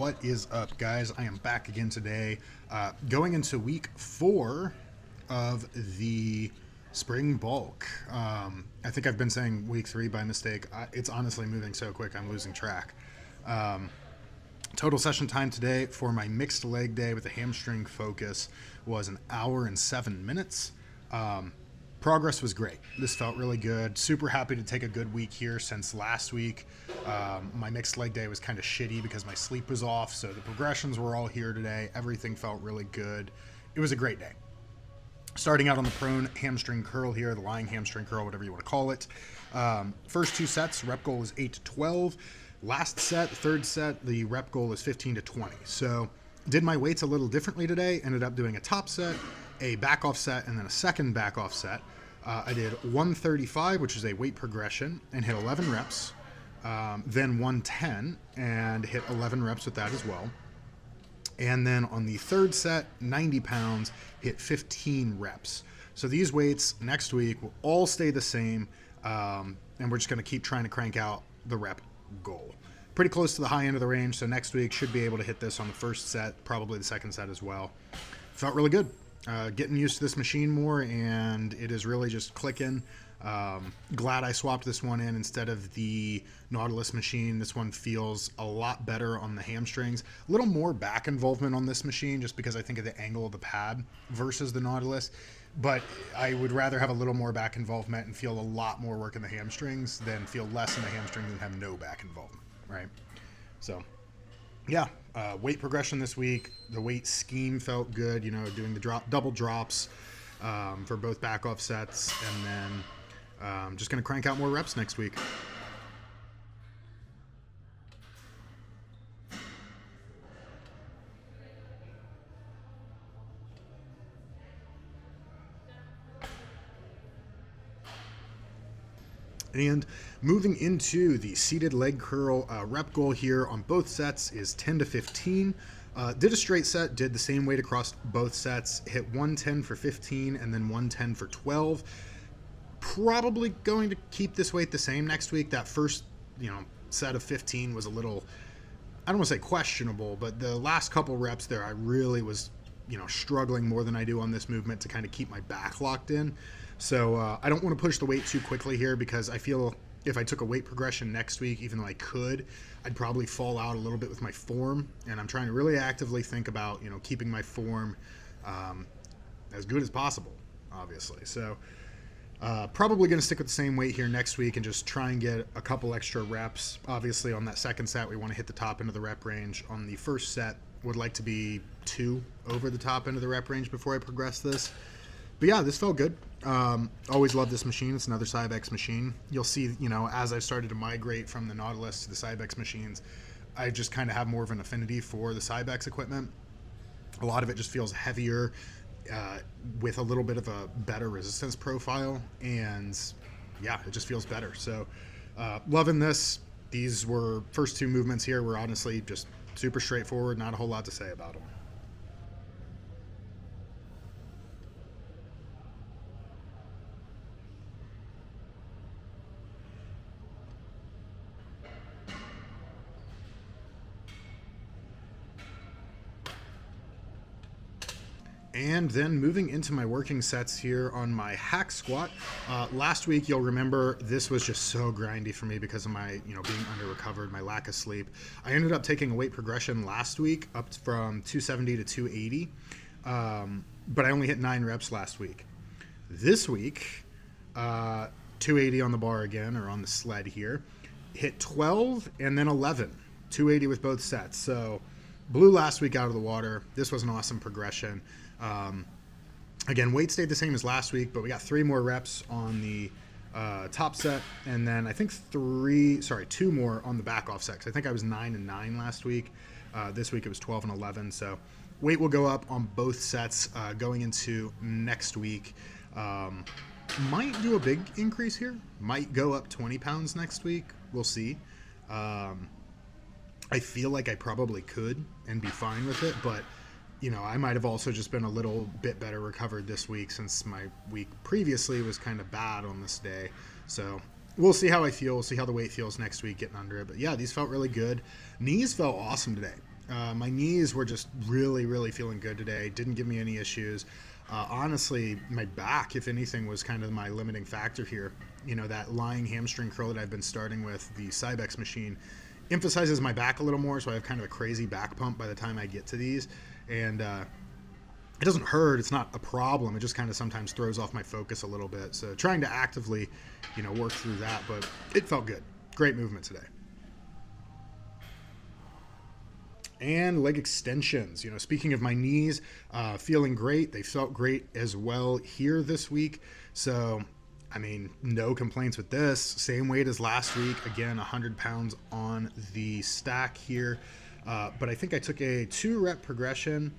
What is up, guys? I am back again today, going into week 4 of the spring bulk. I think I've been saying week 3 by mistake. It's honestly moving so quick, I'm losing track. Total session time today for my mixed leg day with the hamstring focus was 1 hour and 7 minutes. Progress was great. This felt really good. Super happy to take a good week here since last week. My mixed leg day was kind of shitty because my sleep was off, so the progressions were all here today. Everything felt really good. It was a great day. Starting out on the prone hamstring curl here, the lying hamstring curl, whatever you want to call it. First 2 sets, rep goal is 8 to 12. Last set, third set, the rep goal is 15 to 20. So did my weights a little differently today. Ended up doing a top set, a back off set, and then a second back off set. I did 135, which is a weight progression, and hit 11 reps. Then 110 and hit 11 reps with that as well. And then on the third set, 90 pounds, hit 15 reps. So these weights next week will all stay the same, and we're just going to keep trying to crank out the rep goal. Pretty close to the high end of the range, so next week should be able to hit this on the first set, probably the second set as well. Felt really good. Getting used to this machine more, and it is really just clicking. Glad I swapped this one in instead of the Nautilus machine. This one feels a lot better on the hamstrings. A little more back involvement on this machine just because I think of the angle of the pad versus the Nautilus. But I would rather have a little more back involvement and feel a lot more work in the hamstrings than feel less in the hamstrings and have no back involvement, right? So, yeah, weight progression this week. The weight scheme felt good, doing the double drops for both back off sets, and then just going to crank out more reps next week. And moving into the seated leg curl, rep goal here on both sets is 10 to 15. Did a straight set, did the same weight across both sets, hit 110 for 15 and then 110 for 12. Probably going to keep this weight the same next week. That first, set of 15 was a little, I don't want to say questionable, but the last couple reps there, I really was, struggling more than I do on this movement to kind of keep my back locked in. So I don't want to push the weight too quickly here because I feel if I took a weight progression next week, even though I could, I'd probably fall out a little bit with my form. And I'm trying to really actively think about, keeping my form as good as possible, obviously. So probably going to stick with the same weight here next week and just try and get a couple extra reps. Obviously, on that second set, we want to hit the top end of the rep range. On the first set, would like to be 2 over the top end of the rep range before I progress this. But yeah, this felt good. Always loved this machine. It's another Cybex machine. You'll see, as I've started to migrate from the Nautilus to the Cybex machines, I just kind of have more of an affinity for the Cybex equipment. A lot of it just feels heavier, with a little bit of a better resistance profile, and yeah, it just feels better. So loving this. These were first 2 movements here were honestly just super straightforward, not a whole lot to say about them. And then moving into my working sets here on my hack squat. Last week, you'll remember this was just so grindy for me because of my, being under recovered, my lack of sleep. I ended up taking a weight progression last week up from 270 to 280, but I only hit 9 reps last week. This week, 280 on the bar again, or on the sled here, hit 12 and then 11, 280 with both sets. So blew last week out of the water. This was an awesome progression. Again, weight stayed the same as last week, but we got 3 more reps on the top set, and then I think 2 more on the back off set. 'Cause I think I was 9 and 9 last week. This week it was 12 and 11. So weight will go up on both sets going into next week. Might do a big increase here. Might go up 20 pounds next week. We'll see. I feel like I probably could and be fine with it, but I might have also just been a little bit better recovered this week since my week previously was kind of bad on this day. So we'll see how I feel. We'll see how the weight feels next week getting under it. But yeah, these felt really good. Knees felt awesome today. My knees were just really, really feeling good today. Didn't give me any issues. Honestly, my back, if anything, was kind of my limiting factor here. You know, that lying hamstring curl that I've been starting with, the Cybex machine, emphasizes my back a little more, so I have kind of a crazy back pump by the time I get to these. And it doesn't hurt. It's not a problem. It just kind of sometimes throws off my focus a little bit. So trying to actively, work through that, but it felt good. Great movement today. And leg extensions. Speaking of my knees, feeling great. They felt great as well here this week. So, no complaints with this. Same weight as last week. Again, 100 pounds on the stack here. But I think I took a 2-rep progression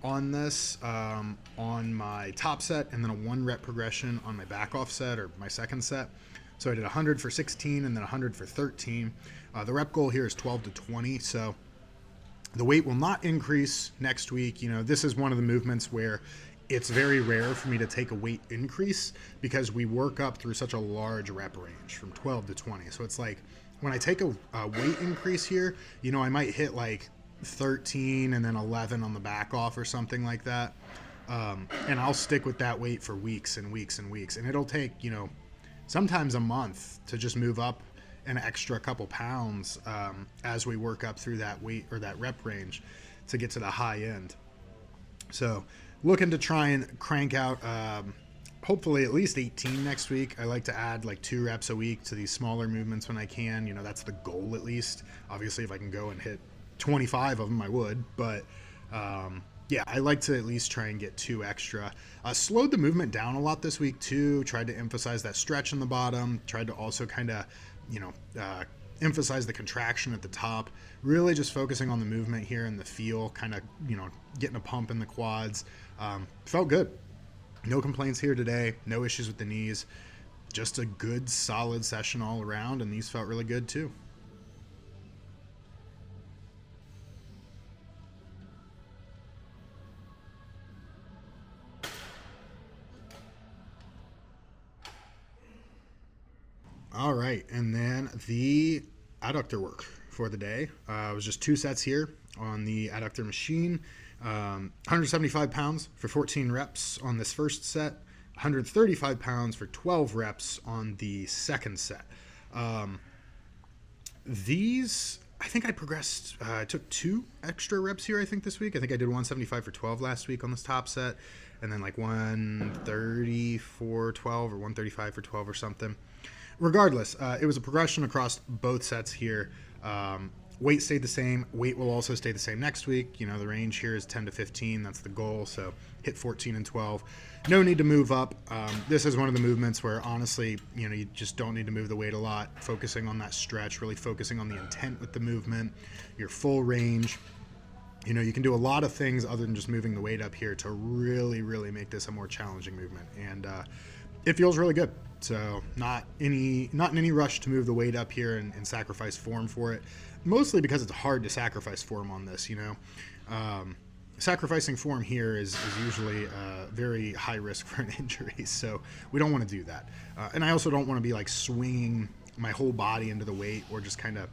on this on my top set, and then a 1-rep progression on my back off set, or my second set. So I did 100 for 16 and then 100 for 13. The rep goal here is 12 to 20. So the weight will not increase next week. This is one of the movements where it's very rare for me to take a weight increase because we work up through such a large rep range from 12 to 20. So it's like when I take a weight increase here, I might hit like 13 and then 11 on the back off or something like that. And I'll stick with that weight for weeks and weeks and weeks. And it'll take, sometimes a month to just move up an extra couple pounds as we work up through that weight or that rep range to get to the high end. So looking to try and crank out hopefully at least 18 next week. I like to add like 2 reps a week to these smaller movements when I can. That's the goal at least. Obviously, if I can go and hit 25 of them, I would. But yeah, I like to at least try and get 2 extra. Slowed the movement down a lot this week too. Tried to emphasize that stretch in the bottom. Tried to also kind of emphasize the contraction at the top, really just focusing on the movement here and the feel, kind of, getting a pump in the quads. Felt good. No complaints here today. No issues with the knees. Just a good, solid session all around, and these felt really good too. All right, and then the adductor work for the day. It was just 2 sets here on the adductor machine. 175 pounds for 14 reps on this first set. 135 pounds for 12 reps on the second set. These, I think I progressed. I took 2 extra reps here, I think, this week. I think I did 175 for 12 last week on this top set, and then like 130 for 12 or 135 for 12 or something. Regardless, it was a progression across both sets here. Weight stayed the same. Weight will also stay the same next week. The range here is 10 to 15. That's the goal. So hit 14 and 12. No need to move up. This is one of the movements where, honestly, you just don't need to move the weight a lot. Focusing on that stretch, really focusing on the intent with the movement, your full range. You can do a lot of things other than just moving the weight up here to really, really make this a more challenging movement. And it feels really good. So not in any rush to move the weight up here and sacrifice form for it. Mostly because it's hard to sacrifice form on this, Sacrificing form here is usually very high risk for an injury, so we don't want to do that. And I also don't want to be like swinging my whole body into the weight or just kind of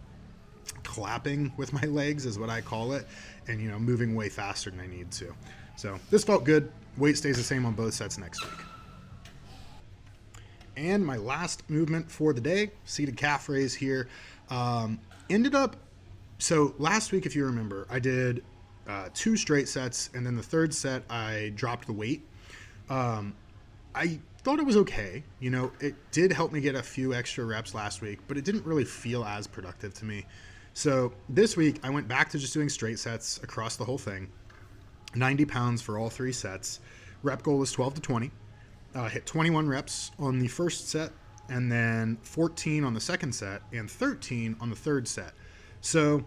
clapping with my legs is what I call it, and moving way faster than I need to. So this felt good. Weight stays the same on both sets next week. And my last movement for the day, seated calf raise here, ended up, so last week, if you remember, I did 2 straight sets, and then the third set, I dropped the weight. I thought it was okay. It did help me get a few extra reps last week, but it didn't really feel as productive to me. So this week, I went back to just doing straight sets across the whole thing, 90 pounds for all 3 sets. Rep goal was 12 to 20. Hit 21 reps on the first set, and then 14 on the second set, and 13 on the third set. So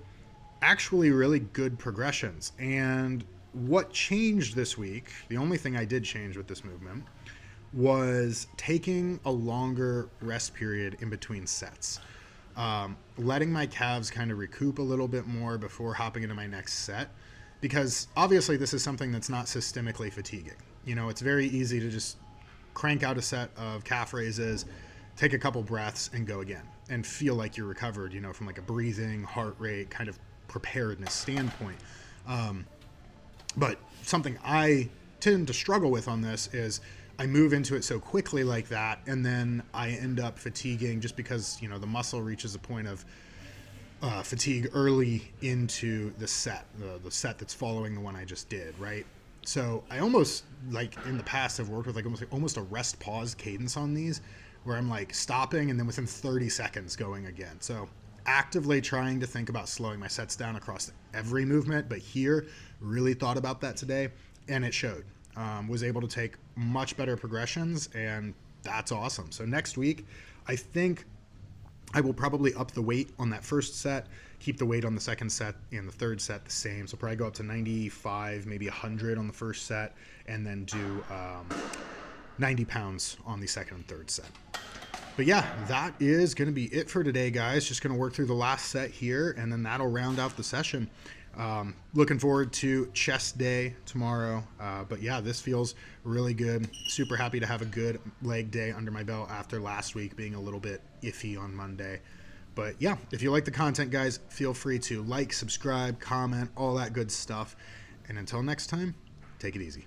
actually really good progressions. And what changed this week, the only thing I did change with this movement, was taking a longer rest period in between sets. Letting my calves kind of recoup a little bit more before hopping into my next set. Because obviously this is something that's not systemically fatiguing. It's very easy to just crank out a set of calf raises, take a couple breaths, and go again, and feel like you're recovered, from like a breathing, heart rate, kind of preparedness standpoint. But something I tend to struggle with on this is I move into it so quickly like that, and then I end up fatiguing just because, the muscle reaches a point of fatigue early into the set, the set that's following the one I just did, right? So I almost, like in the past, have worked with like almost a rest pause cadence on these, where I'm like stopping and then within 30 seconds going again. So actively trying to think about slowing my sets down across every movement, but here really thought about that today, and it showed. Was able to take much better progressions, and that's awesome. So next week, I think I will probably up the weight on that first set, keep the weight on the second set and the third set the same. So probably go up to 95, maybe 100 on the first set, and then do 90 pounds on the second and third set. But yeah, that is going to be it for today, guys. Just going to work through the last set here, and then that'll round out the session. Looking forward to chest day tomorrow. But yeah, this feels really good. Super happy to have a good leg day under my belt after last week being a little bit iffy on Monday. But yeah, if you like the content, guys, feel free to like, subscribe, comment, all that good stuff. And until next time, take it easy.